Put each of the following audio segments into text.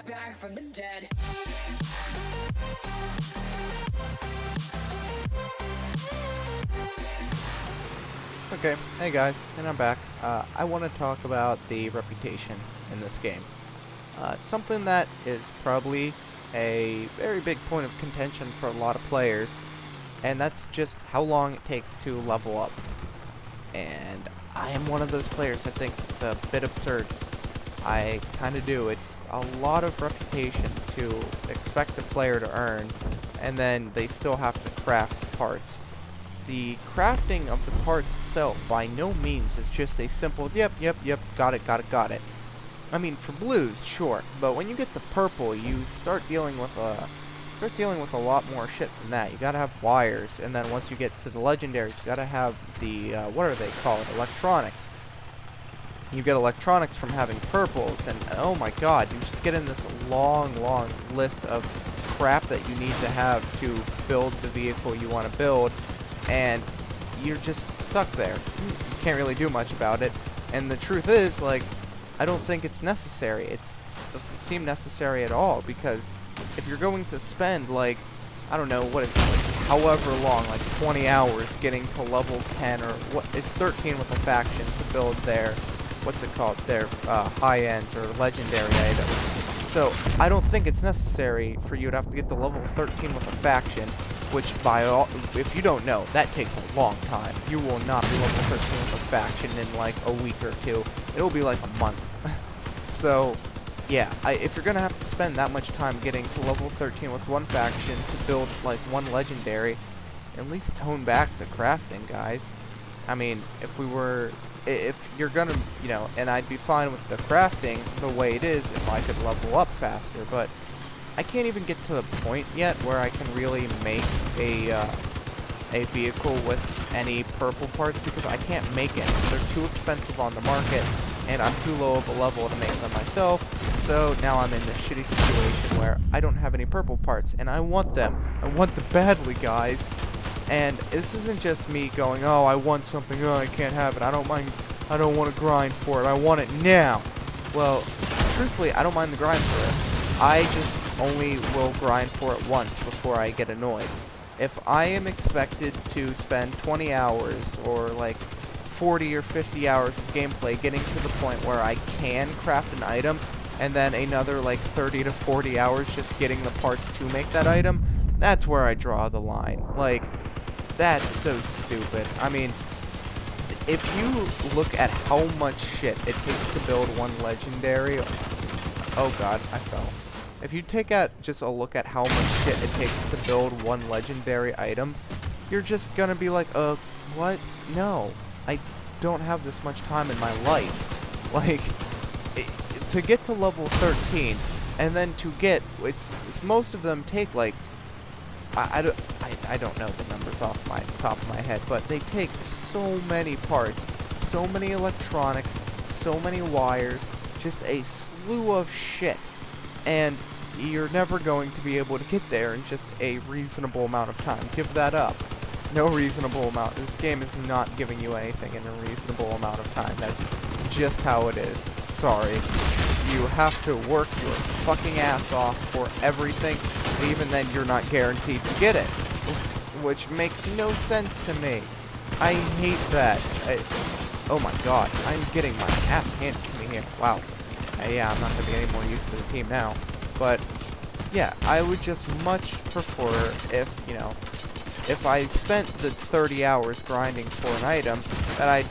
back from the dead. Okay, hey guys, and I'm back. I want to talk about the reputation in this game. Something that is probably a very big point of contention for a lot of players, and that's just how long it takes to level up. And I am one of those players that thinks it's a bit absurd. I kind of do. It's a lot of reputation to expect the player to earn, and then they still have to craft parts. The crafting of the parts itself by no means is just a simple, yep, got it. I mean, for blues, sure, but when you get the purple, you start dealing with a lot more shit than that. You gotta have wires, and then once you get to the legendaries, you gotta have the, what are they called? Electronics. You get electronics from having purples, and oh my god, you just get in this long list of crap that you need to have to build the vehicle you want to build, and you're just stuck there. You can't really do much about it, and the truth is, like, I don't think it's necessary. It doesn't seem necessary at all, because if you're going to spend, like, I don't know, what, however long, like 20 hours getting to level 10, or what, it's 13 with a faction to build their, what's it called, their high-end or legendary items. So, I don't think it's necessary for you to have to get to level 13 with a faction, which by all, if you don't know, that takes a long time. You will not be level 13 with a faction in like a week or two. It'll be like a month. So, yeah, if you're gonna have to spend that much time getting to level 13 with one faction to build like one legendary, at least tone back the crafting, guys. I mean, if you're gonna, you know, and I'd be fine with the crafting the way it is if I could level up faster, but I can't even get to the point yet where I can really make a vehicle with any purple parts, because I can't make it. They're too expensive on the market, and I'm too low of a level to make them myself, so now I'm in this shitty situation where I don't have any purple parts, and I want them. I want them badly, guys. And this isn't just me going, oh, I want something, oh, I can't have it, I don't want to grind for it, I want it now. Well, truthfully, I don't mind the grind for it. I just only will grind for it once before I get annoyed. If I am expected to spend 20 hours or like 40 or 50 hours of gameplay getting to the point where I can craft an item, and then another like 30 to 40 hours just getting the parts to make that item, that's where I draw the line. Like, that's so stupid. I mean, if you look at how much shit it takes to build one legendary, oh god, I fell. If you take just a look at how much shit it takes to build one legendary item, you're just gonna be like, what? No, I don't have this much time in my life. Like, to get to level 13, and then to get, it's most of them take like, I don't know the numbers off my top of my head, but they take so many parts, so many electronics, so many wires, just a slew of shit. And you're never going to be able to get there in just a reasonable amount of time. Give that up. No reasonable amount. This game is not giving you anything in a reasonable amount of time. That's just how it is. Sorry. You have to work your fucking ass off for everything, and even then you're not guaranteed to get it. Which makes no sense to me. I hate that. Oh my god. I'm getting my ass handed to me here. Wow. Yeah, I'm not going to be any more used to the team now. But, yeah, I would just much prefer if, you know, if I spent the 30 hours grinding for an item, that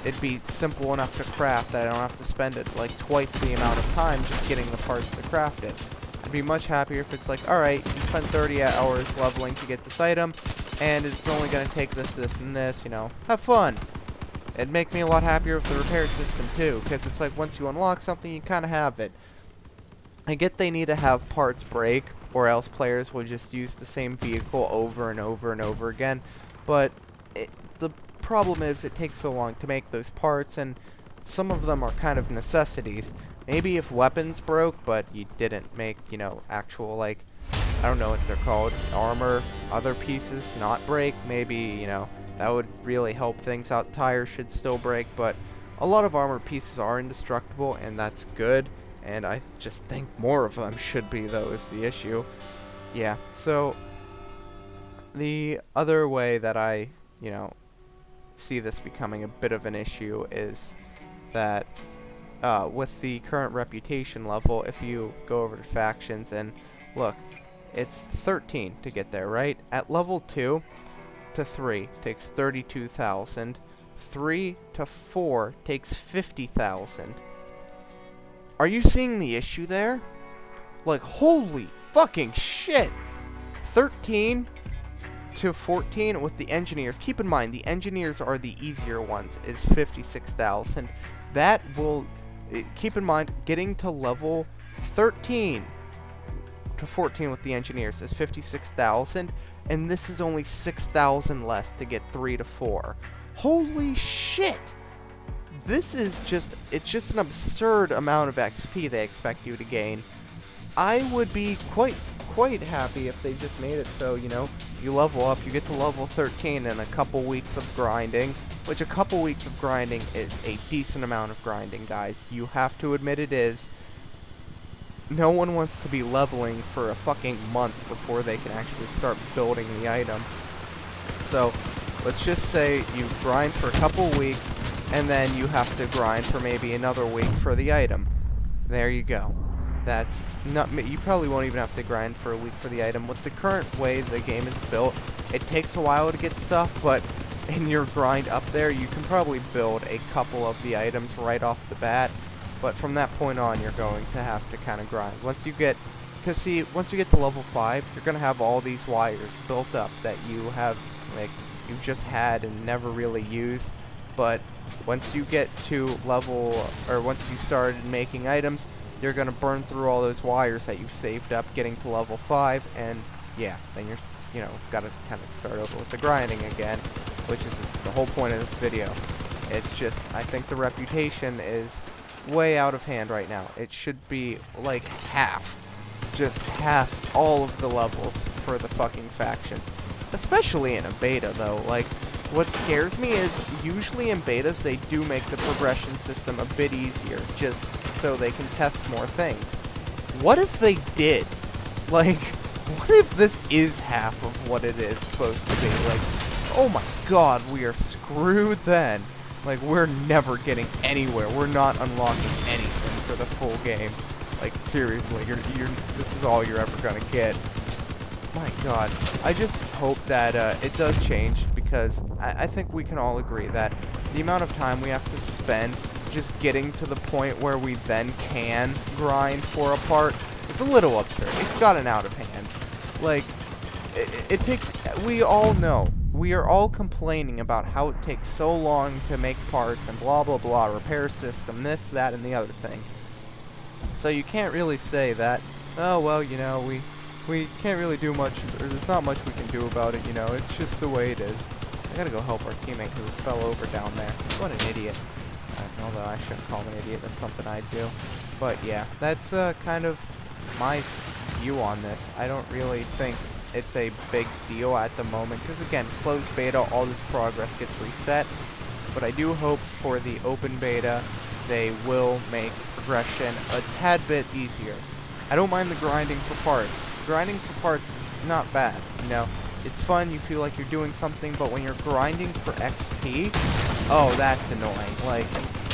it'd be simple enough to craft that I don't have to spend it, like, twice the amount of time just getting the parts to craft it. I'd be much happier if it's like, alright, you spent 30 hours leveling to get this item, and it's only going to take this, and this, you know, have fun. It'd make me a lot happier with the repair system too, because it's like once you unlock something, you kind of have it. I get they need to have parts break, or else players will just use the same vehicle over and over and over again, but the problem is it takes so long to make those parts, and some of them are kind of necessities. Maybe if weapons broke, but you didn't make, you know, actual, like, I don't know what they're called, armor, other pieces not break, maybe, you know, that would really help things out. Tires should still break, but a lot of armor pieces are indestructible, and that's good. and I just think more of them should be, though, is the issue. Yeah, so the other way that I, see this becoming a bit of an issue is that with the current reputation level, if you go over to factions and look, it's 13 to get there, right? At level 2 to 3 takes 32,000. 3 to 4 takes 50,000. Are you seeing the issue there? Like, holy fucking shit! 13 to 14 with the engineers. Keep in mind, the engineers are the easier ones, is 56,000. That will, keep in mind, getting to level 13 to 14 with the engineers is 56,000, and this is only 6,000 less to get 3 to 4. Holy shit! This is it's just an absurd amount of XP they expect you to gain. I would be quite happy if they just made it so, you level up, you get to level 13 in a couple weeks of grinding, which a couple weeks of grinding is a decent amount of grinding, guys. You have to admit it is. No one wants to be leveling for a fucking month before they can actually start building the item. So, let's just say you grind for a couple weeks, and then you have to grind for maybe another week for the item. There you go. That's not, you probably won't even have to grind for a week for the item. With the current way the game is built, it takes a while to get stuff, but in your grind up there, you can probably build a couple of the items right off the bat. But from that point on, you're going to have to kind of grind. Once you get to level 5, you're going to have all these wires built up that you have, you've just had and never really used. But once you get to once you started making items, you're going to burn through all those wires that you've saved up getting to level 5, and yeah, then you're, got to kind of start over with the grinding again, which is the whole point of this video. It's just, I think the reputation is way out of hand right now. It should be like just half all of the levels for the fucking factions. Especially in a beta, though. Like, what scares me is usually in betas they do make the progression system a bit easier just so they can test more things. What if they did? Like, what if this is half of what it is supposed to be? Like, oh my god, we are screwed then. Like, we're never getting anywhere. We're not unlocking anything for the full game. Like, seriously, this is all you're ever gonna get. My god. I just hope that it does change, because I think we can all agree that the amount of time we have to spend just getting to the point where we then can grind for a part, it's a little absurd. It's gotten out of hand. Like, it takes, we all know. We are all complaining about how it takes so long to make parts and blah blah blah, repair system, this, that, and the other thing. So you can't really say that, oh well, we can't really do much, or there's not much we can do about it, it's just the way it is. I gotta go help our teammate who fell over down there. What an idiot. Although I shouldn't call him an idiot, that's something I'd do. But yeah, that's kind of my view on this. I don't really think it's a big deal at the moment, because again, closed beta, all this progress gets reset. But I do hope for the open beta they will make progression a tad bit easier. I don't mind the grinding for parts. Grinding for parts is not bad, It's fun, you feel like you're doing something, but when you're grinding for XP, oh, that's annoying. Like,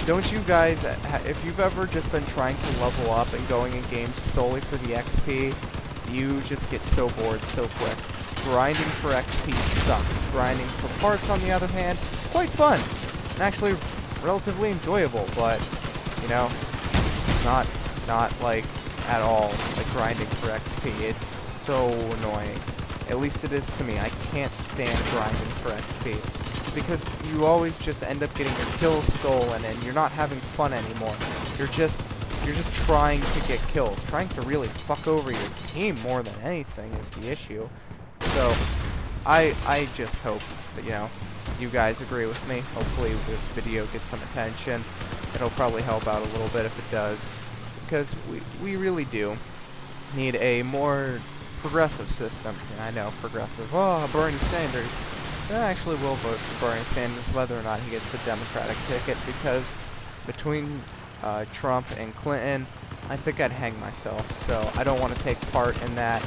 don't you guys, if you've ever just been trying to level up and going in games solely for the XP, you just get so bored so quick. Grinding for XP sucks. Grinding for parts, on the other hand, quite fun. And actually relatively enjoyable, but, not like at all like grinding for XP. It's so annoying. At least it is to me. I can't stand grinding for XP. Because you always just end up getting your kills stolen and you're not having fun anymore. You're just trying to get kills. Trying to really fuck over your team more than anything is the issue. So, I just hope that, you guys agree with me. Hopefully this video gets some attention. It'll probably help out a little bit if it does. Because we really do need a more progressive system. And I know, progressive. Oh, Bernie Sanders. I actually will vote for Bernie Sanders whether or not he gets the Democratic ticket, because between Trump and Clinton, I think I'd hang myself. So I don't want to take part in that.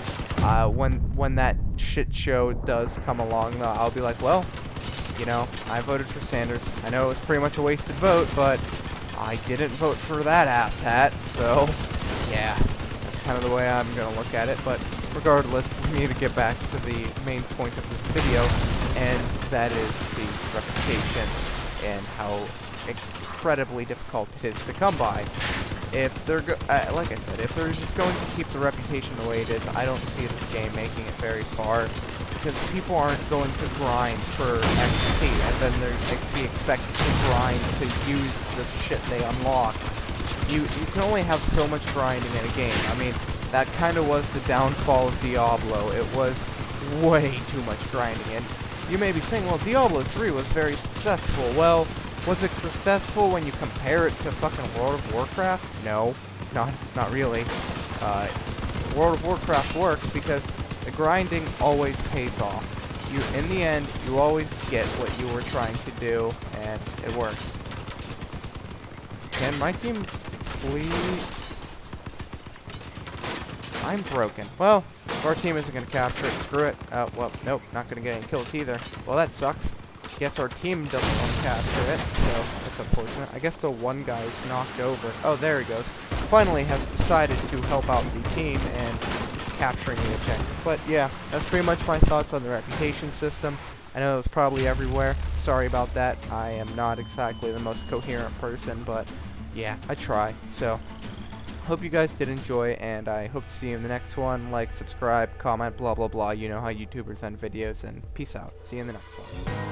When that shit show does come along, though, I'll be like, well, you know, I voted for Sanders. I know it was pretty much a wasted vote, but I didn't vote for that asshat. So yeah, that's kind of the way I'm gonna look at it. But regardless, we need to get back to the main point of this video, and that is the reputation and how incredibly difficult it is to come by. If they're, like I said, if they're just going to keep the reputation the way it is, I don't see this game making it very far, because people aren't going to grind for XP, and then they're be expected to grind to use the shit they unlock. You can only have so much grinding in a game. I mean, that kind of was the downfall of Diablo. It was way too much grinding, and you may be saying, well, Diablo 3 was very successful. Well, was it successful when you compare it to fucking World of Warcraft? No, not really. World of Warcraft works because the grinding always pays off. In the end, you always get what you were trying to do, and it works. Can my team please? I'm broken. Well, if our team isn't going to capture it, screw it. Well, nope, not going to get any kills either. Well, that sucks. Guess our team doesn't want to capture it, so that's unfortunate. I guess the one guy is knocked over. Oh, there he goes. Finally has decided to help out the team and capturing the objective. But yeah, that's pretty much my thoughts on the reputation system. I know it's probably everywhere. Sorry about that. I am not exactly the most coherent person, but yeah, I try. So, hope you guys did enjoy, and I hope to see you in the next one. Like, subscribe, comment, blah blah blah. You know how YouTubers end videos, and peace out. See you in the next one.